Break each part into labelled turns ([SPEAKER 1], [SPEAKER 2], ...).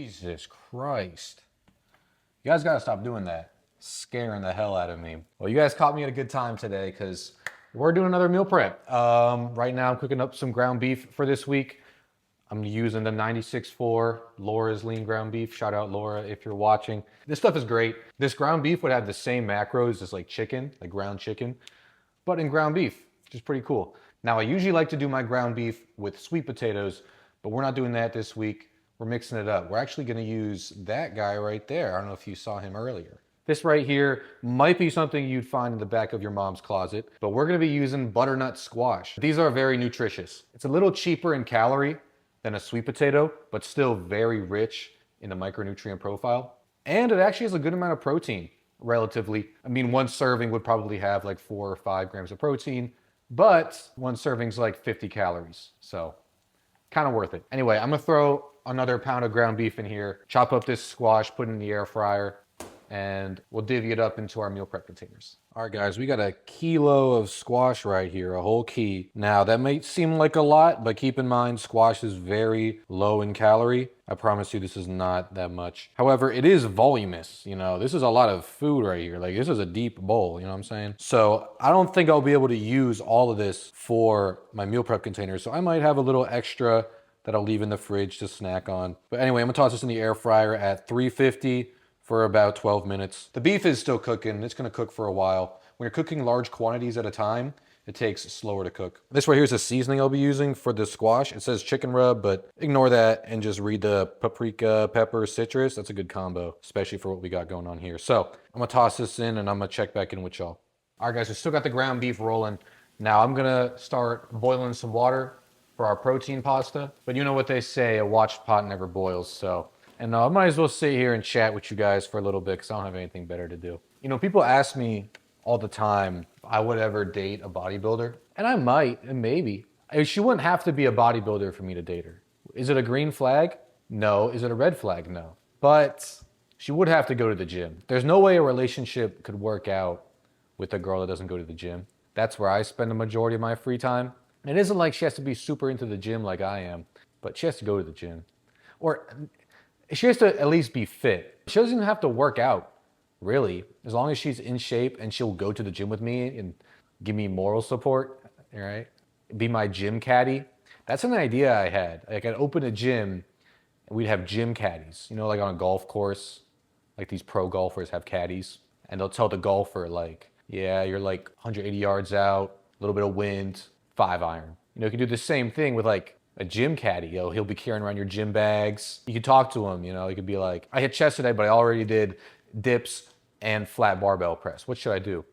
[SPEAKER 1] Jesus Christ. You guys gotta stop doing that. Scaring the hell out of me. Well, you guys caught me at a good time today because we're doing another meal prep. Right now I'm cooking up some ground beef for this week. I'm using the 96.4 Laura's lean ground beef. Shout out Laura if you're watching. This stuff is great. This ground beef would have the same macros as like chicken, like ground chicken, but in ground beef, which is pretty cool. Now I usually like to do my ground beef with sweet potatoes, but we're not doing that this week. We're mixing it up. We're actually gonna use that guy right there. I don't know if you saw him earlier. This right here might be something you'd find in the back of your mom's closet, but we're gonna be using butternut squash. These are very nutritious. It's a little cheaper in calorie than a sweet potato, but still very rich in the micronutrient profile. And it actually has a good amount of protein, relatively. I mean, one serving would probably have like 4 or 5 grams of protein, but one serving's like 50 calories. So kind of worth it. Anyway, I'm gonna throw another pound of ground beef in here, chop up this squash, put it in the air fryer, and we'll divvy it up into our meal prep containers. All right, guys, we got a kilo of squash right here, a whole key. Now, that may seem like a lot, but keep in mind, squash is very low in calorie. I promise you this is not that much. However, it is voluminous, you know? This is a lot of food right here. Like, this is a deep bowl, you know what I'm saying? So I don't think I'll be able to use all of this for my meal prep containers, so I might have a little extra that I'll leave in the fridge to snack on. But anyway, I'm gonna toss this in the air fryer at 350 for about 12 minutes. The beef is still cooking. It's gonna cook for a while. When you're cooking large quantities at a time, it takes slower to cook. This right here is a seasoning I'll be using for the squash. It says chicken rub, but ignore that and just read the paprika, pepper, citrus. That's a good combo, especially for what we got going on here. So I'm gonna toss this in and I'm gonna check back in with y'all. All right, guys, we still got the ground beef rolling. Now I'm gonna start boiling some water for our protein pasta. But you know what they say, a watched pot never boils, so. And I might as well sit here and chat with you guys for a little bit because I don't have anything better to do. You know, people ask me all the time if I would ever date a bodybuilder. And I might, and maybe. She wouldn't have to be a bodybuilder for me to date her. Is it a green flag? No. Is it a red flag? No. But she would have to go to the gym. There's no way a relationship could work out with a girl that doesn't go to the gym. That's where I spend the majority of my free time. And it isn't like she has to be super into the gym like I am, but she has to go to the gym. Or she has to at least be fit. She doesn't even have to work out, really. As long as she's in shape and she'll go to the gym with me and give me moral support, all right? Be my gym caddy. That's an idea I had. Like, I'd open a gym and we'd have gym caddies. You know, like on a golf course, like these pro golfers have caddies. And they'll tell the golfer, like, yeah, you're like 180 yards out, a little bit of wind, 5-iron. You know, you can do the same thing with like a gym caddy. You know, he'll be carrying around your gym bags. You can talk to him, you know, you could be like, I hit chest today, but I already did dips and flat barbell press. What should I do?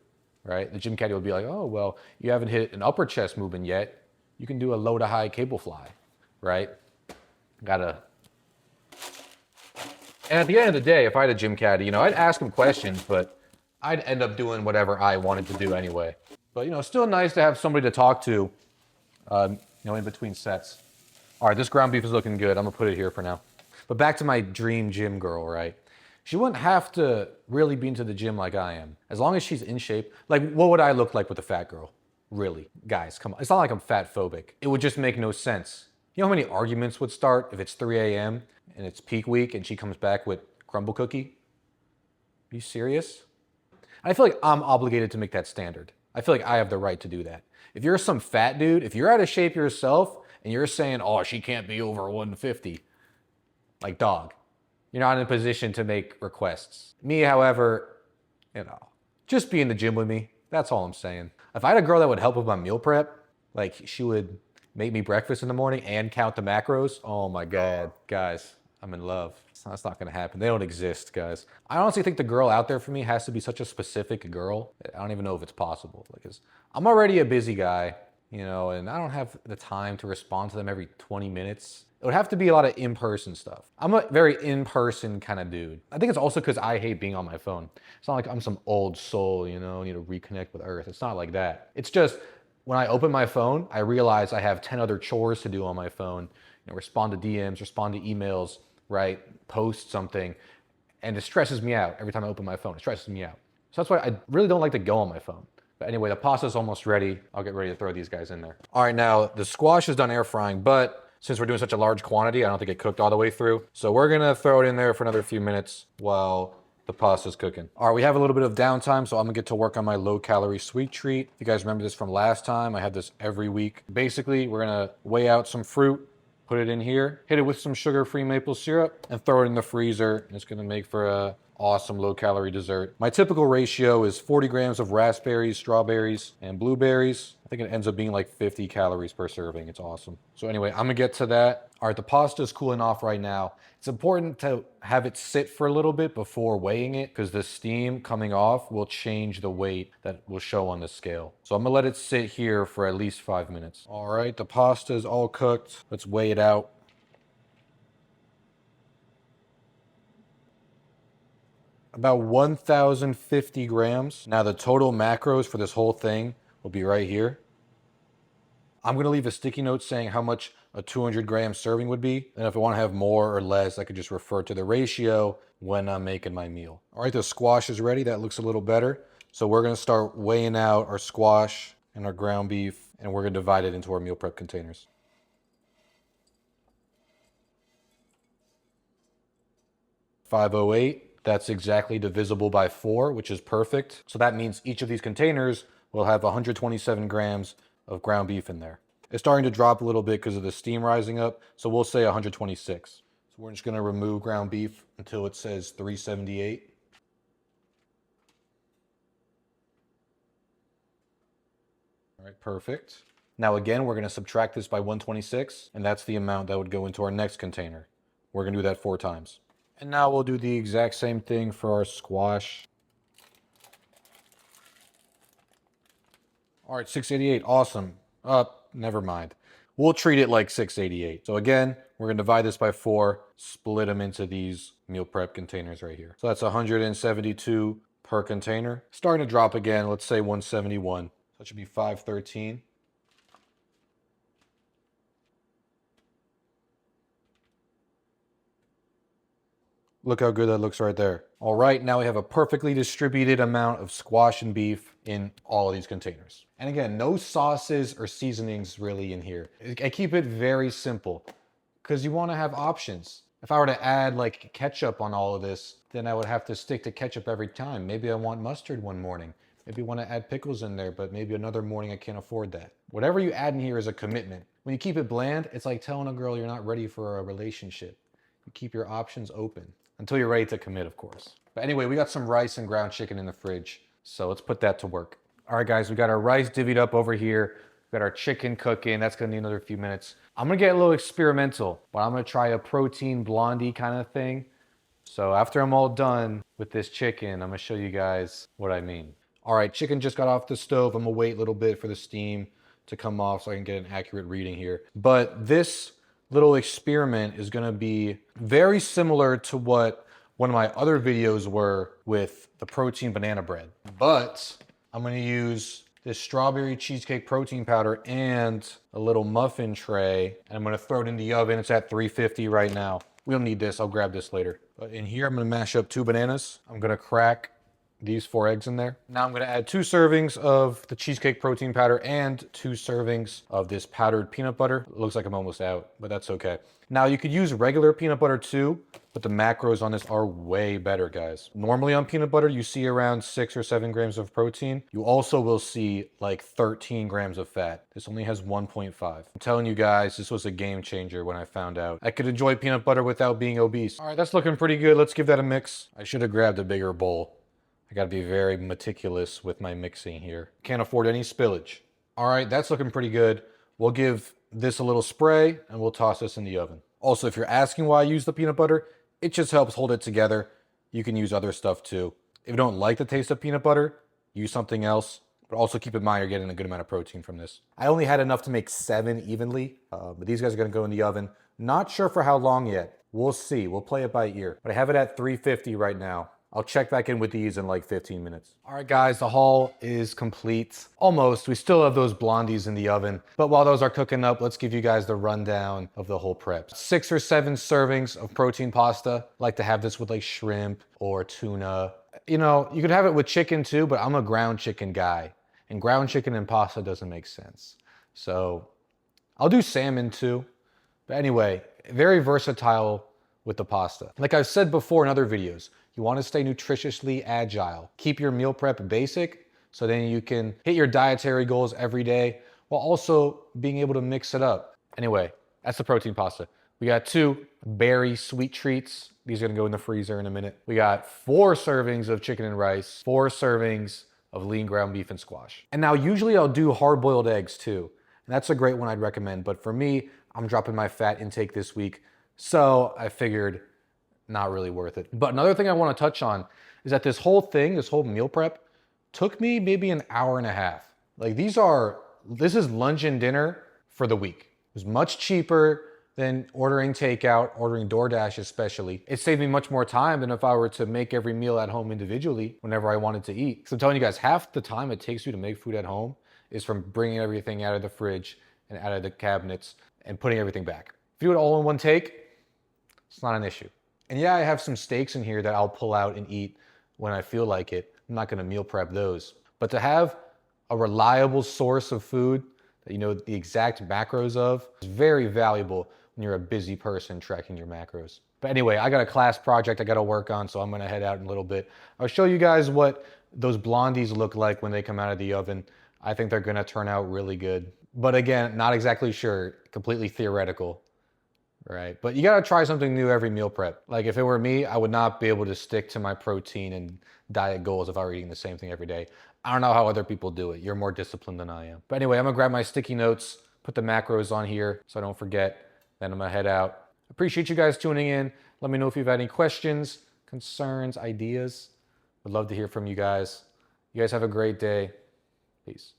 [SPEAKER 1] Right? The gym caddy will be like, oh, well, you haven't hit an upper chest movement yet. You can do a low to high cable fly, right? Gotta. And at the end of the day, if I had a gym caddy, you know, I'd ask him questions, but I'd end up doing whatever I wanted to do anyway. But, you know, still nice to have somebody to talk to, you know, in between sets. All right, this ground beef is looking good. I'm gonna put it here for now. But back to my dream gym girl, right? She wouldn't have to really be into the gym like I am. As long as she's in shape. Like, what would I look like with a fat girl? Really? Guys, come on. It's not like I'm fat phobic. It would just make no sense. You know how many arguments would start if it's 3 a.m. and it's peak week and she comes back with crumble cookie? Are you serious? I feel like I'm obligated to make that standard. I feel like I have the right to do that. If you're some fat dude, if you're out of shape yourself, and you're saying, oh, she can't be over 150, like, dog, you're not in a position to make requests. Me, however, you know, just be in the gym with me. That's all I'm saying. If I had a girl that would help with my meal prep, like she would make me breakfast in the morning and count the macros, oh my God, guys, I'm in love. That's not gonna happen. They don't exist, guys. I honestly think the girl out there for me has to be such a specific girl. I don't even know if it's possible. Because I'm already a busy guy. You know, and I don't have the time to respond to them every 20 minutes. It would have to be a lot of in-person stuff. I'm a very in-person kind of dude. I think it's also because I hate being on my phone. It's not like I'm some old soul, you know, need to reconnect with Earth. It's not like that. It's just when I open my phone, I realize I have 10 other chores to do on my phone. You know, respond to DMs, respond to emails, right? Post something. And it stresses me out every time I open my phone. It stresses me out. So that's why I really don't like to go on my phone. But anyway, the pasta's almost ready. I'll get ready to throw these guys in there. All right, now the squash is done air frying, but since we're doing such a large quantity, I don't think it cooked all the way through. So we're gonna throw it in there for another few minutes while the pasta's cooking. All right, we have a little bit of downtime, so I'm gonna get to work on my low-calorie sweet treat. If you guys remember this from last time, I have this every week. Basically, we're gonna weigh out some fruit, put it in here, hit it with some sugar-free maple syrup, and throw it in the freezer. And it's gonna make for a awesome low-calorie dessert. My typical ratio is 40 grams of raspberries, strawberries, and blueberries. I think it ends up being like 50 calories per serving. It's awesome. So anyway, I'm gonna get to that. All right, the pasta is cooling off right now. It's important to have it sit for a little bit before weighing it because the steam coming off will change the weight that will show on the scale. So I'm gonna let it sit here for at least 5 minutes. All right, the pasta is all cooked. Let's weigh it out. About 1,050 grams. Now the total macros for this whole thing will be right here. I'm gonna leave a sticky note saying how much a 200-gram serving would be. And if I wanna have more or less, I could just refer to the ratio when I'm making my meal. All right, the squash is ready. That looks a little better. So we're gonna start weighing out our squash and our ground beef, and we're gonna divide it into our meal prep containers. $508. That's exactly divisible by 4, which is perfect. So that means each of these containers will have 127 grams of ground beef in there. It's starting to drop a little bit because of the steam rising up, so we'll say 126. So we're just gonna remove ground beef until it says 378. All right, perfect. Now again, we're gonna subtract this by 126, and that's the amount that would go into our next container. We're gonna do that 4 times. And now we'll do the exact same thing for our squash. All right, 688, awesome. Never mind. We'll treat it like 688. So again, we're gonna divide this by 4, split them into these meal prep containers right here. So that's 172 per container. Starting to drop again, let's say 171. So that should be 513. Look how good that looks right there. All right, now we have a perfectly distributed amount of squash and beef in all of these containers. And again, no sauces or seasonings really in here. I keep it very simple because you want to have options. If I were to add like ketchup on all of this, then I would have to stick to ketchup every time. Maybe I want mustard one morning. Maybe I want to add pickles in there, but maybe another morning I can't afford that. Whatever you add in here is a commitment. When you keep it bland, it's like telling a girl you're not ready for a relationship. You keep your options open. Until you're ready to commit, of course. But anyway, we got some rice and ground chicken in the fridge, so let's put that to work. All right, guys, we got our rice divvied up over here. We got our chicken cooking. That's gonna need another few minutes. I'm gonna get a little experimental, but I'm gonna try a protein blondie kind of thing. So after I'm all done with this chicken, I'm gonna show you guys what I mean. All right, chicken just got off the stove. I'm gonna wait a little bit for the steam to come off so I can get an accurate reading here. But this little experiment is gonna be very similar to what one of my other videos were with the protein banana bread. But I'm gonna use this strawberry cheesecake protein powder and a little muffin tray, and I'm gonna throw it in the oven. It's at 350 right now. We don't need this, I'll grab this later. But in here, I'm gonna mash up 2 bananas. I'm gonna crack these 4 eggs in there. Now I'm gonna add 2 servings of the cheesecake protein powder and 2 servings of this powdered peanut butter. It looks like I'm almost out, but that's okay. Now you could use regular peanut butter too, but the macros on this are way better, guys. Normally on peanut butter, you see around 6 or 7 grams of protein. You also will see like 13 grams of fat. This only has 1.5. I'm telling you guys, this was a game changer when I found out I could enjoy peanut butter without being obese. All right, that's looking pretty good. Let's give that a mix. I should have grabbed a bigger bowl. I gotta be very meticulous with my mixing here. Can't afford any spillage. All right, that's looking pretty good. We'll give this a little spray and we'll toss this in the oven. Also, if you're asking why I use the peanut butter, it just helps hold it together. You can use other stuff too. If you don't like the taste of peanut butter, use something else. But also keep in mind you're getting a good amount of protein from this. I only had enough to make 7 evenly, but these guys are gonna go in the oven. Not sure for how long yet. We'll see, we'll play it by ear. But I have it at 350 right now. I'll check back in with these in like 15 minutes. All right, guys, the haul is complete. Almost. We still have those blondies in the oven. But while those are cooking up, let's give you guys the rundown of the whole prep. 6 or 7 servings of protein pasta. Like to have this with like shrimp or tuna. You know, you could have it with chicken too, but I'm a ground chicken guy. And ground chicken and pasta doesn't make sense. So I'll do salmon too. But anyway, very versatile with the pasta. Like I've said before in other videos, you want to stay nutritiously agile. Keep your meal prep basic so then you can hit your dietary goals every day while also being able to mix it up. Anyway, that's the protein pasta. We got 2 berry sweet treats. These are gonna go in the freezer in a minute. We got 4 servings of chicken and rice, 4 servings of lean ground beef and squash. And now usually I'll do hard-boiled eggs too. And that's a great one I'd recommend. But for me, I'm dropping my fat intake this week. So I figured not really worth it. But another thing I want to touch on is that this whole thing, this whole meal prep, took me maybe an hour and a half. Like this is lunch and dinner for the week. It was much cheaper than ordering takeout, ordering DoorDash especially. It saved me much more time than if I were to make every meal at home individually whenever I wanted to eat. Because I'm telling you guys, half the time it takes you to make food at home is from bringing everything out of the fridge and out of the cabinets and putting everything back. If you do it all in one take, it's not an issue. And yeah, I have some steaks in here that I'll pull out and eat when I feel like it. I'm not gonna meal prep those. But to have a reliable source of food that you know the exact macros of is very valuable when you're a busy person tracking your macros. But anyway, I got a class project I gotta work on, so I'm gonna head out in a little bit. I'll show you guys what those blondies look like when they come out of the oven. I think they're gonna turn out really good. But again, not exactly sure, completely theoretical, right? But you gotta try something new every meal prep. Like if it were me, I would not be able to stick to my protein and diet goals if I were eating the same thing every day. I don't know how other people do it. You're more disciplined than I am. But anyway, I'm gonna grab my sticky notes, put the macros on here so I don't forget, then I'm gonna head out. Appreciate you guys tuning in. Let me know if you've had any questions, concerns, ideas. Would love to hear from you guys. You guys have a great day. Peace.